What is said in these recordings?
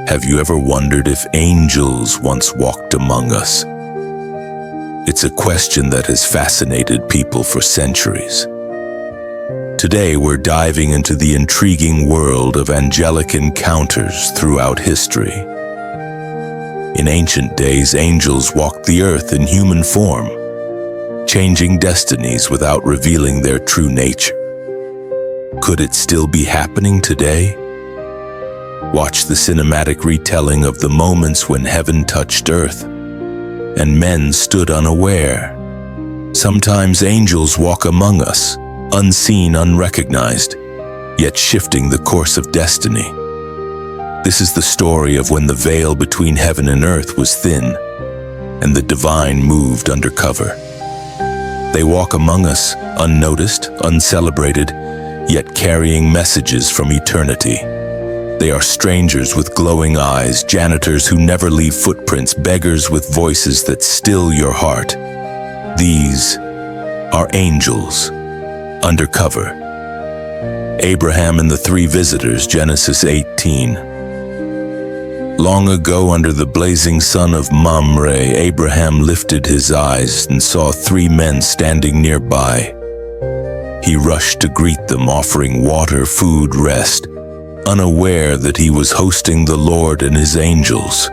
Have you ever wondered if angels once walked among us? It's a question that has fascinated people for centuries. Today, we're diving into the intriguing world of angelic encounters throughout history. In ancient days, angels walked the earth in human form, changing destinies without revealing their true nature. Could it still be happening today? Watch the cinematic retelling of the moments when heaven touched earth, and men stood unaware. Sometimes angels walk among us, unseen, unrecognized, yet shifting the course of destiny. This is the story of when the veil between heaven and earth was thin, and the divine moved undercover. They walk among us, unnoticed, uncelebrated, yet carrying messages from eternity. They are strangers with glowing eyes, janitors who never leave footprints, beggars with voices that still your heart. These are angels, undercover. Abraham and the three visitors, Genesis 18. Long ago, under the blazing sun of Mamre, Abraham lifted his eyes and saw three men standing nearby. He rushed to greet them, offering water, food, rest, unaware that he was hosting the Lord and his angels.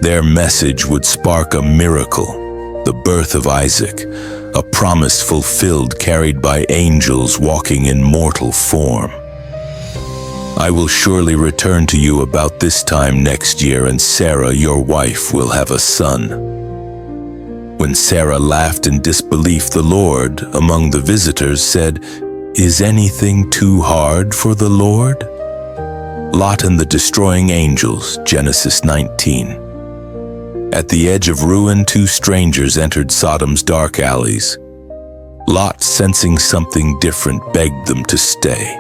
Their message would spark a miracle, the birth of Isaac, a promise fulfilled carried by angels walking in mortal form. I will surely return to you about this time next year, and Sarah, your wife, will have a son. When Sarah laughed in disbelief, the Lord, among the visitors, said, "Is anything too hard for the Lord?" Lot and the destroying angels, Genesis 19. At the edge of ruin, two strangers entered Sodom's dark alleys. Lot, sensing something different, begged them to stay.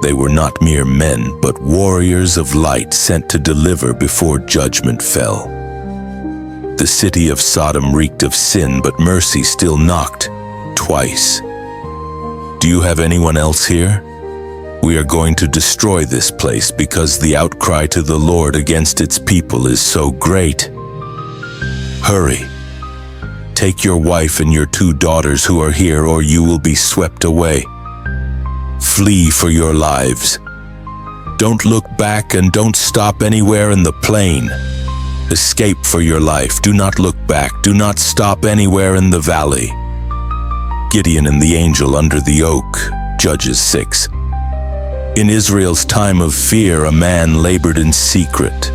They were not mere men, but warriors of light sent to deliver before judgment fell. The city of Sodom reeked of sin, but mercy still knocked, twice. Do you have anyone else here? We are going to destroy this place because the outcry to the Lord against its people is so great. Hurry. Take your wife and your two daughters who are here, or you will be swept away. Flee for your lives. Don't look back and don't stop anywhere in the plain. Escape for your life. Do not look back. Do not stop anywhere in the valley. Gideon and the angel under the oak, Judges 6. In Israel's time of fear, a man labored in secret.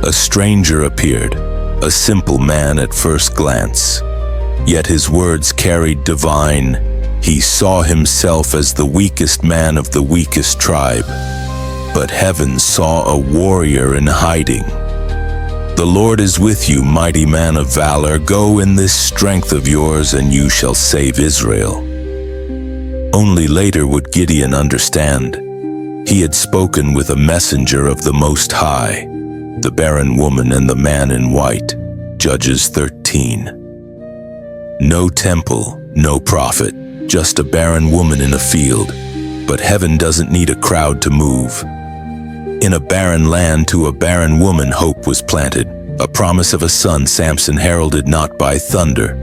A stranger appeared, a simple man at first glance. Yet his words carried divine. He saw himself as the weakest man of the weakest tribe. But heaven saw a warrior in hiding. The Lord is with you, mighty man of valor. Go in this strength of yours, and you shall save Israel. Only later would Gideon understand. He had spoken with a messenger of the Most High, the barren woman and the man in white, Judges 13. No temple, no prophet, just a barren woman in a field. But heaven doesn't need a crowd to move. In a barren land, to a barren woman, hope was planted, a promise of a son, Samson, heralded not by thunder,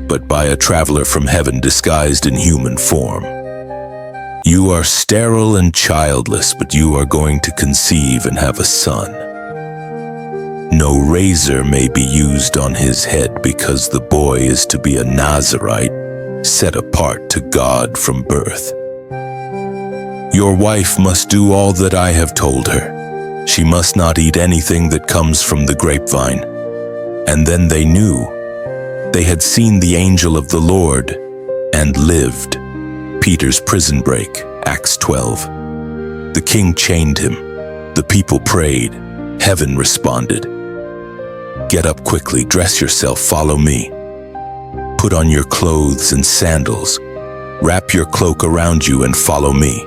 but by a traveler from heaven disguised in human form. You are sterile and childless, but you are going to conceive and have a son. No razor may be used on his head, because the boy is to be a Nazirite, set apart to God from birth. Your wife must do all that I have told her. She must not eat anything that comes from the grapevine. And then they knew. They had seen the angel of the Lord and lived. Peter's prison break, Acts 12. The king chained him. The people prayed. Heaven responded. Get up quickly, dress yourself, follow me. Put on your clothes and sandals. Wrap your cloak around you and follow me.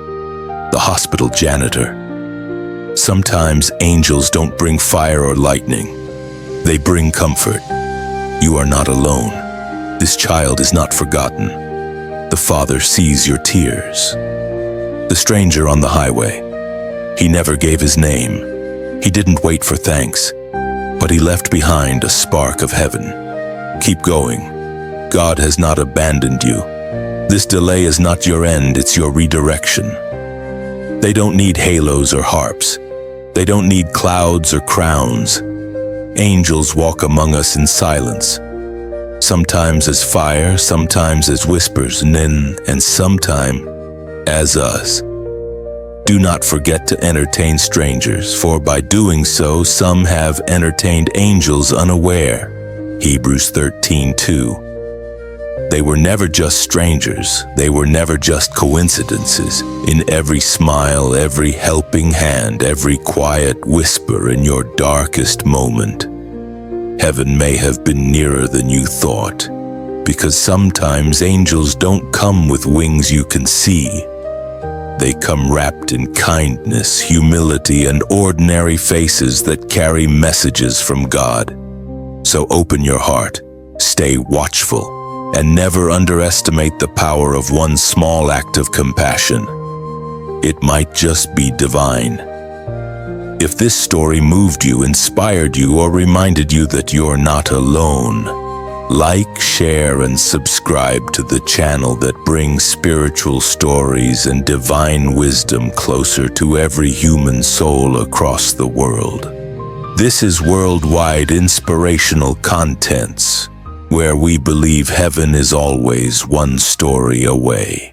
The hospital janitor. Sometimes angels don't bring fire or lightning. They bring comfort. You are not alone. This child is not forgotten. The Father sees your tears. The stranger on the highway. He never gave his name. He didn't wait for thanks, but he left behind a spark of heaven. Keep going. God has not abandoned you. This delay is not your end, it's your redirection. They don't need halos or harps. They don't need clouds or crowns. Angels walk among us in silence, sometimes as fire, sometimes as whispers, and sometimes as us. Do not forget to entertain strangers, for by doing so, some have entertained angels unaware. Hebrews 13:2. They were never just strangers. They were never just coincidences. In every smile, every helping hand, every quiet whisper in your darkest moment, heaven may have been nearer than you thought. Because sometimes angels don't come with wings you can see. They come wrapped in kindness, humility, and ordinary faces that carry messages from God. So open your heart, stay watchful, and never underestimate the power of one small act of compassion. It might just be divine. If this story moved you, inspired you, or reminded you that you're not alone, like, share, and subscribe to the channel that brings spiritual stories and divine wisdom closer to every human soul across the world. This is worldwide inspirational contents, where we believe heaven is always one story away.